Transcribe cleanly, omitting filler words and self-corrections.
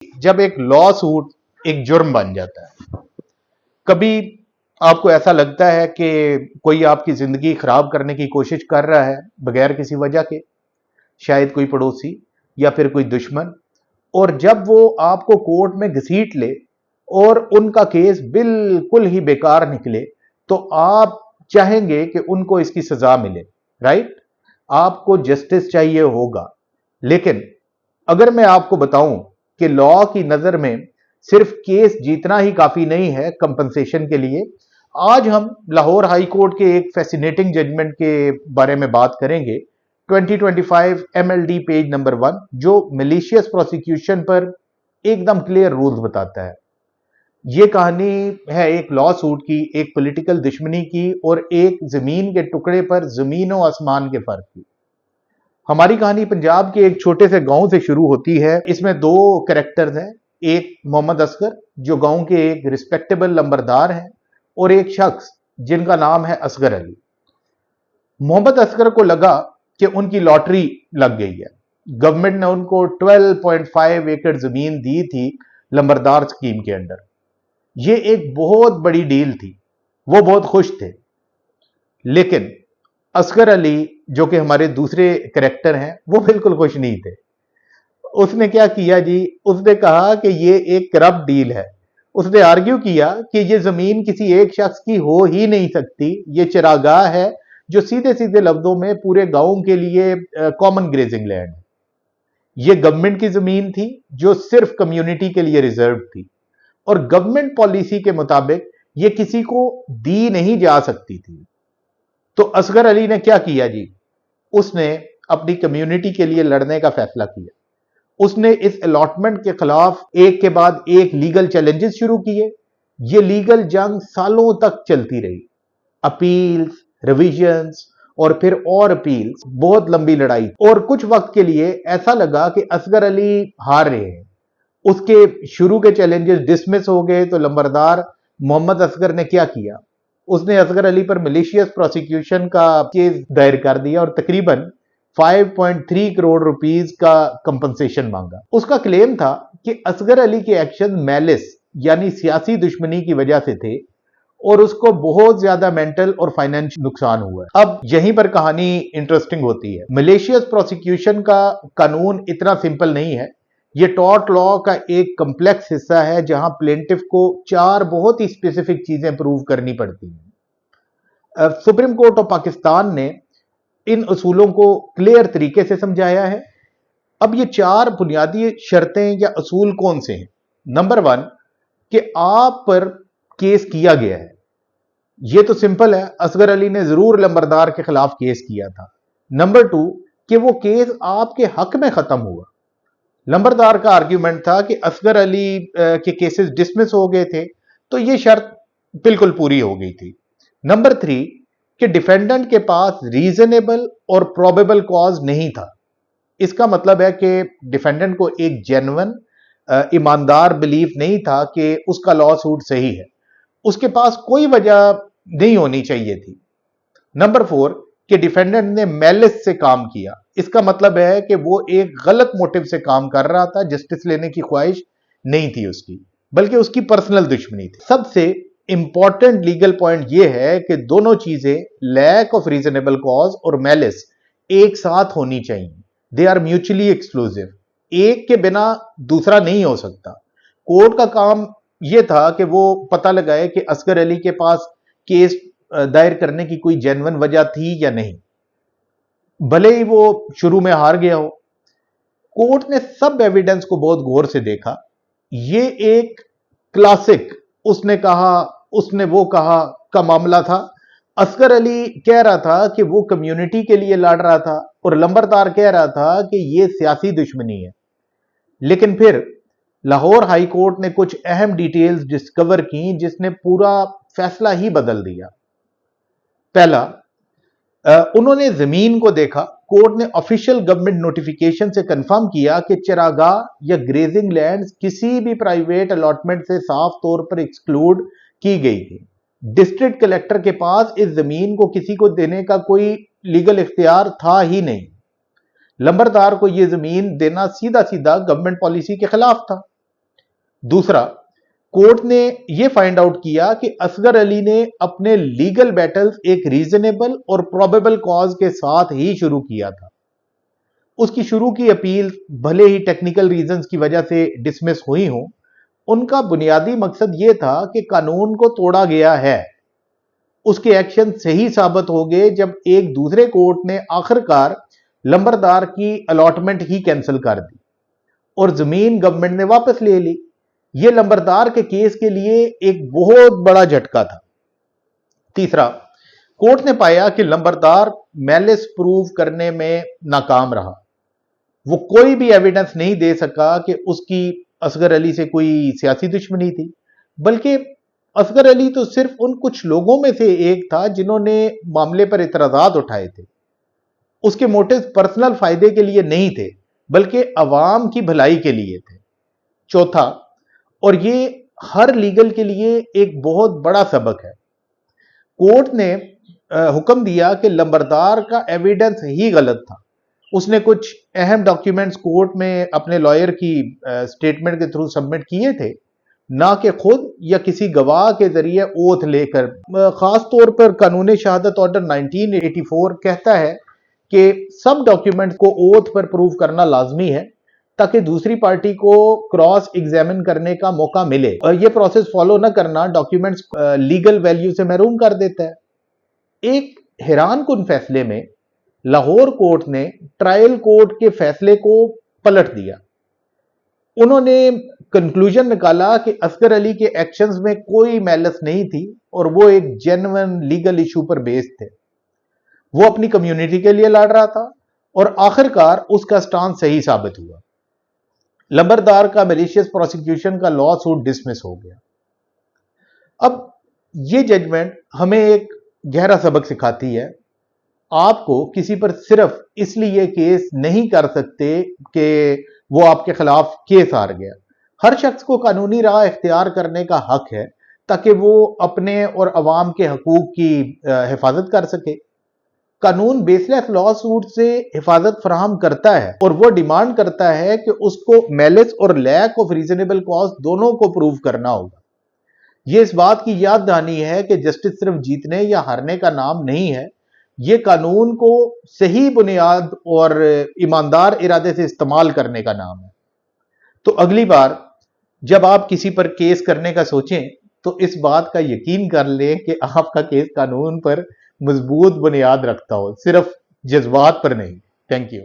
जब एक law suit एक जुर्म बन जाता है, कभी आपको ऐसा लगता है कि कोई आपकी जिंदगी खराब करने की कोशिश कर रहा है बगैर किसी वजह के, शायद कोई पड़ोसी या फिर कोई दुश्मन, और जब वो आपको कोर्ट में घसीट ले और उनका केस बिल्कुल ही बेकार निकले, तो आप चाहेंगे कि उनको इसकी सजा मिले, राइट? आपको जस्टिस चाहिए होगा। लेकिन अगर मैं आपको बताऊं कि लॉ की नजर में सिर्फ केस जीतना ही काफी नहीं है कंपनसेशन के लिए, आज हम लाहौर हाई कोर्ट के एक फैसिनेटिंग जजमेंट के बारे में बात करेंगे, 2025 MLD पेज नंबर 1, जो मिलिशियस प्रोसिक्यूशन पर एकदम क्लियर रूल्स बताता है। ये कहानी है एक लॉ सूट की, एक पॉलिटिकल दुश्मनी की और एक जमीन के टुकड़े पर जमीन और आसमान के फर्क की। हमारी कहानी पंजाब के एक छोटे से गांव से शुरू होती है। इसमें दो कैरेक्टर्स हैं, एक मोहम्मद असगर जो गांव के एक रिस्पेक्टेबल लंबरदार हैं, और एक शख्स जिनका नाम है असगर अली। मोहम्मद असगर को लगा कि उनकी लॉटरी लग गई है। गवर्नमेंट ने उनको 12.5 एकड़ जमीन दी थी लंबरदार स्कीम के अंडर। ये एक बहुत बड़ी डील थी, वो बहुत खुश थे। लेकिन असगर अली जो कि हमारे दूसरे कैरेक्टर हैं, वो बिल्कुल खुश नहीं थे। उसने क्या किया जी, उसने कहा कि ये एक करप्ट डील है। उसने आर्ग्यू किया कि ये जमीन किसी एक शख्स की हो ही नहीं सकती, ये चरागाह है जो सीधे सीधे लफ्जों में पूरे गांव के लिए कॉमन ग्रेजिंग लैंड है। ये गवर्नमेंट की जमीन थी जो सिर्फ कम्युनिटी के लिए रिजर्व थी, और गवर्नमेंट पॉलिसी के मुताबिक ये किसी को दी नहीं जा सकती थी। तो असगर अली ने क्या किया जी, उसने अपनी कम्युनिटी के लिए लड़ने का फैसला किया। उसने इस अलॉटमेंट के खिलाफ एक के बाद एक लीगल चैलेंजेस शुरू किए। ये लीगल जंग सालों तक चलती रही, अपील्स, रिविजन्स और फिर और अपील्स, बहुत लंबी लड़ाई। और कुछ वक्त के लिए ऐसा लगा कि असगर अली हार रहे हैं। उसके शुरू के चैलेंजेस डिसमिस हो गए, तो लंबरदार मोहम्मद असगर ने क्या किया, उसने असगर अली पर मिलिशियस प्रोसिक्यूशन का केस दायर कर दिया और तकरीबन 5.3 करोड़ रुपीस का कंपनसेशन मांगा। उसका क्लेम था कि असगर अली के एक्शन मैलिस यानी सियासी दुश्मनी की वजह से थे और उसको बहुत ज्यादा मेंटल और फाइनेंशियल नुकसान हुआ। अब यहीं पर कहानी इंटरेस्टिंग होती है। मिलिशियस प्रोसिक्यूशन का कानून इतना सिंपल नहीं है। ये टॉर्ट लॉ का एक कम्प्लेक्स हिस्सा है जहां प्लेंटिफ को 4 बहुत ही स्पेसिफिक चीजें प्रूव करनी पड़ती हैं। सुप्रीम कोर्ट ऑफ पाकिस्तान ने इन असूलों को क्लियर तरीके से समझाया है। अब ये 4 बुनियादी शर्तें या असूल कौन से हैं? नंबर 1 कि आप पर केस किया गया है। ये तो सिंपल है, असगर अली ने जरूर लंबरदार के खिलाफ केस किया था। नंबर 2 कि वो केस आपके हक में खत्म हुआ। लंबरदार का आर्ग्यूमेंट था कि असगर अली के केसेस डिसमिस हो गए थे, तो ये शर्त बिल्कुल पूरी हो गई थी। नंबर 3 कि डिफेंडेंट के पास रीजनेबल और प्रोबेबल कॉज नहीं था। इसका मतलब है कि डिफेंडेंट को एक जेन्युइन ईमानदार बिलीफ नहीं था कि उसका लॉ सूट सही है, उसके पास कोई वजह नहीं होनी चाहिए थी। नंबर 4 कि डिफेंडेंट ने मैलिस से काम किया। इसका मतलब है कि वो एक गलत मोटिव से काम कर रहा था, जस्टिस लेने की ख्वाहिश नहीं थी उसकी, बल्कि उसकी पर्सनल दुश्मनी थी। सबसे इंपॉर्टेंट लीगल पॉइंट यह है कि दोनों चीजें, लैक ऑफ रीजनेबल कॉज और मैलिस, एक साथ होनी चाहिए। They are mutually exclusive. एक के बिना दूसरा नहीं हो सकता। कोर्ट का काम यह था कि वो पता लगाए कि असगर अली के पास केस दायर करने की कोई जेन्युइन वजह थी या नहीं, भले ही वो शुरू में हार गया हो। कोर्ट ने सब एविडेंस को बहुत गौर से देखा। ये एक क्लासिक उसने कहा उसने वो कहा का मामला था। असगर अली कह रहा था कि वो कम्युनिटी के लिए लड़ रहा था और लंबरदार कह रहा था कि ये सियासी दुश्मनी है। लेकिन फिर लाहौर हाई कोर्ट ने कुछ अहम डिटेल्स डिस्कवर की जिसने पूरा फैसला ही बदल दिया। पहला, उन्होंने जमीन को देखा। कोर्ट ने ऑफिशियल गवर्नमेंट नोटिफिकेशन से कंफर्म किया कि चरागाह या ग्रेजिंग लैंड्स किसी भी प्राइवेट अलॉटमेंट से साफ तौर पर एक्सक्लूड की गई थी। डिस्ट्रिक्ट कलेक्टर के पास इस जमीन को किसी को देने का कोई लीगल इख्तियार था ही नहीं। लंबरदार को यह जमीन देना सीधा सीधा गवर्नमेंट पॉलिसी के खिलाफ था। दूसरा, कोर्ट ने यह फाइंड आउट किया कि असगर अली ने अपने लीगल बैटल्स एक रीजनेबल और प्रोबेबल कॉज के साथ ही शुरू किया था। उसकी शुरू की अपील भले ही टेक्निकल रीजंस की वजह से डिसमिस हुई हों, उनका बुनियादी मकसद यह था कि कानून को तोड़ा गया है। उसके एक्शन सही साबित हो गए जब एक दूसरे कोर्ट ने आखिरकार लंबरदार की अलॉटमेंट ही कैंसिल कर दी और जमीन गवर्नमेंट ने वापस ले ली। यह लंबरदार के केस के लिए एक बहुत बड़ा झटका था। तीसरा, कोर्ट ने पाया कि लंबरदार मैलिस प्रूव करने में नाकाम रहा। वो कोई भी एविडेंस नहीं दे सका कि उसकी असगर अली से कोई सियासी दुश्मनी थी, बल्कि असगर अली तो सिर्फ उन कुछ लोगों में से एक था जिन्होंने मामले पर इतराजात उठाए थे। उसके मोटिव पर्सनल फायदे के लिए नहीं थे, बल्कि अवाम की भलाई के लिए थे। चौथा, और ये हर लीगल के लिए एक बहुत बड़ा सबक है, कोर्ट ने हुक्म दिया कि लंबरदार का एविडेंस ही गलत था। उसने कुछ अहम डॉक्यूमेंट्स कोर्ट में अपने लॉयर की स्टेटमेंट के थ्रू सबमिट किए थे, ना कि खुद या किसी गवाह के जरिए ओथ लेकर। खास तौर पर कानूनी शहादत ऑर्डर 1984 कहता है कि सब डॉक्यूमेंट्स को ओथ पर प्रूव करना लाजमी है ताकि दूसरी पार्टी को क्रॉस एग्जामिन करने का मौका मिले, और यह प्रोसेस फॉलो न करना डॉक्यूमेंट्स लीगल वैल्यू से महरूम कर देता है। एक हैरान कुन फैसले में लाहौर कोर्ट ने ट्रायल कोर्ट के फैसले को पलट दिया। उन्होंने कंक्लूजन निकाला कि असगर अली के एक्शंस में कोई मैलिस नहीं थी और वो एक जेन्युइन लीगल इशू पर बेस्ड थे। वो अपनी कम्युनिटी के लिए लड़ रहा था और आखिरकार उसका स्टांस सही साबित हुआ। लंबरदार का मैलिशियस प्रोसिक्यूशन का लॉ सूट डिसमिस हो गया। अब ये जजमेंट हमें एक गहरा सबक सिखाती है। आपको किसी पर सिर्फ इसलिए केस नहीं कर सकते कि वो आपके खिलाफ केस हार गया। हर शख्स को कानूनी राह इख्तियार करने का हक है ताकि वो अपने और अवाम के हकूक की हिफाजत कर सके। कानून बेसलेस लॉ सूट से हिफाजत फराहम करता है और वो डिमांड करता है कि उसको मैलिस और लैक ऑफ रीजनेबल कॉज दोनों को प्रूव करना होगा। ये इस बात की याद दहानी है कि जस्टिस सिर्फ जीतने या हारने का नाम नहीं है, ये कानून को सही बुनियाद और ईमानदार इरादे से इस्तेमाल करने का नाम है। तो अगली बार जब आप किसी पर केस करने का सोचें तो इस बात का यकीन कर लें कि आपका केस कानून पर मजबूत बुनियाद रखता हो, सिर्फ जज्बात पर नहीं। Thank you.